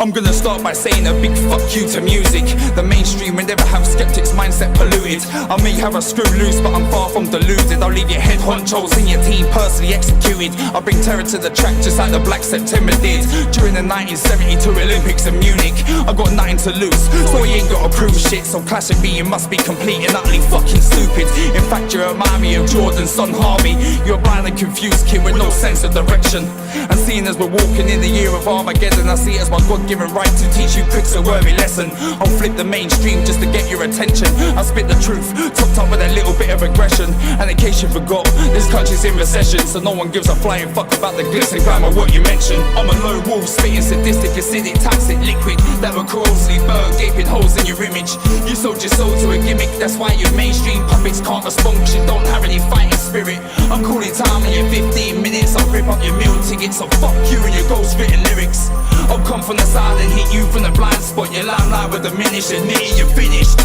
I'm gonna start by saying a big fuck you to music. The mainstream will never have skeptics' mindset polluted. I may have a screw loose, but I'm far from deluded. I'll leave your head honchos and your team personally executed. I bring terror to the track just like the Black September did during the 1972 Olympics in Munich. I got nothing to lose, so you ain't gotta prove shit. So clashing me, you must be complete and utterly fucking stupid. In fact, you remind me of Jordan's son Harvey. You're a blind and confused kid with no sense of direction. And seeing as we're walking in the year of Armageddon, I see it as my God-given right to teach you pricks a worthy lesson. I'll flip the mainstream just to get your attention. I spit the truth, topped up with a little bit of aggression. And in case you forgot, this country's in recession, so no one gives a flying fuck about the glitz and glamour what you mentioned. I'm a lone wolf, spitting sadistic, acidic, toxic liquid that will corrosively burn gaping holes in your image. You sold your soul to a gimmick, that's why your mainstream puppets can't respond, cause you don't have any fighting spirit. I'm calling time in your 15 minutes, I'll rip up your meal ticket, so fuck you and your ghost written lyrics. I'll come from the side and hit you from the blind spot. Your limelight will diminish, admitting you're finished.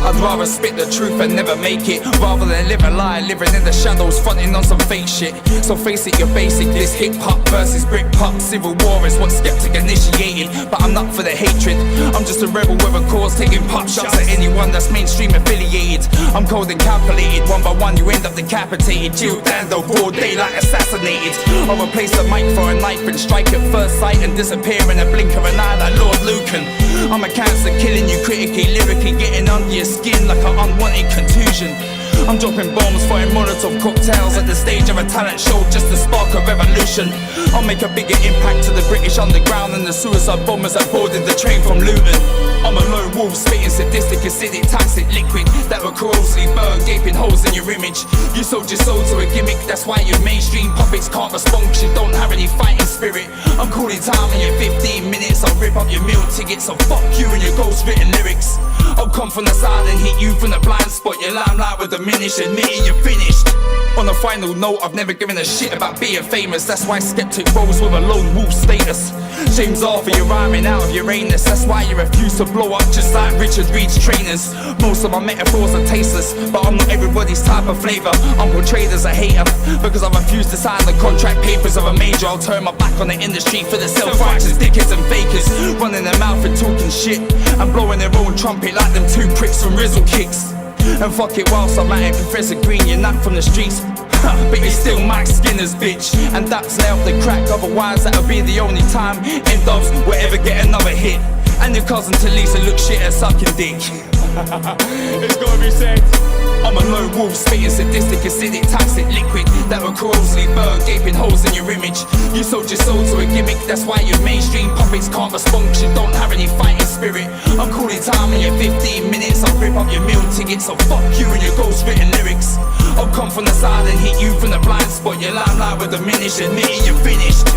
I'd rather spit the truth and never make it, rather than live a lie, living in the shadows, fronting on some fake shit. So face it, you're basic. This hip-hop versus Britpop civil war is what Skeptic initiated, but I'm not for the hatred. I'm just a rebel with a cause, taking pop shots at anyone that's mainstream affiliated. I'm cold and calculated, one by one you end up decapitated. Jill Dando, broad daylight assassinated. I'll replace the mic for a knife and strike at first sight and disappear in a blink of an eye like Lord Lucan. I'm a cancer killing you critically, lyrically, getting under your skin like an unwanted contusion. I'm dropping bombs, firing Molotov cocktails at the stage of a talent show just to spark a revolution. I'll make a bigger impact to the British underground than the suicide bombers that boarded the train from Luton. I'm a lone wolf, spitting sadistic, acidic, toxic liquid that will corrosively burn gaping holes in your image. You sold your soul to a gimmick, that's why your mainstream puppets can't respond, cause you don't have any fighting spirit. I'm calling time in your 15 minutes, I'll rip up your meal ticket, so fuck you and your ghost written lyrics. I'll come from the side and hit you from the blind spot. Your limelight will diminish, admitting you're finished. On a final note, I've never given a shit about being famous. That's why Skeptic rolls with a lone wolf status. James Arthur, you're rhyming out of Uranus. That's why you refuse to blow up just like Richard Reed's trainers. Most of my metaphors are tasteless, but I'm not everybody's type of flavor. I'm portrayed as a hater because I refuse to sign the contract papers of a major. I'll turn my back on the industry for the self-righteous dickheads and fakers, running their mouth and talking shit and blowing their own trumpet like them two pricks from Rizzle Kicks. And fuck it, whilst I'm at it, Professor Green, you're not from the streets, but you're still Mike Skinner's bitch. And that's nailed the crack, otherwise that'll be the only time M-Dubs will ever get another hit. And your cousin Talisa looks shit at sucking dick. It's gotta be said. I'm a lone wolf, spitting sadistic, acidic, toxic liquid that will corrosively burn gaping holes in your image. You sold your soul to a gimmick, that's why your mainstream puppets can't respond, cause you don't have any fighting spirit. I'm calling time in your 15 minutes, I'll rip up your meal ticket, so fuck you and your ghost written lyrics. I'll come from the side and hit you from the blind spot. Your limelight will diminish, admitting you're finished.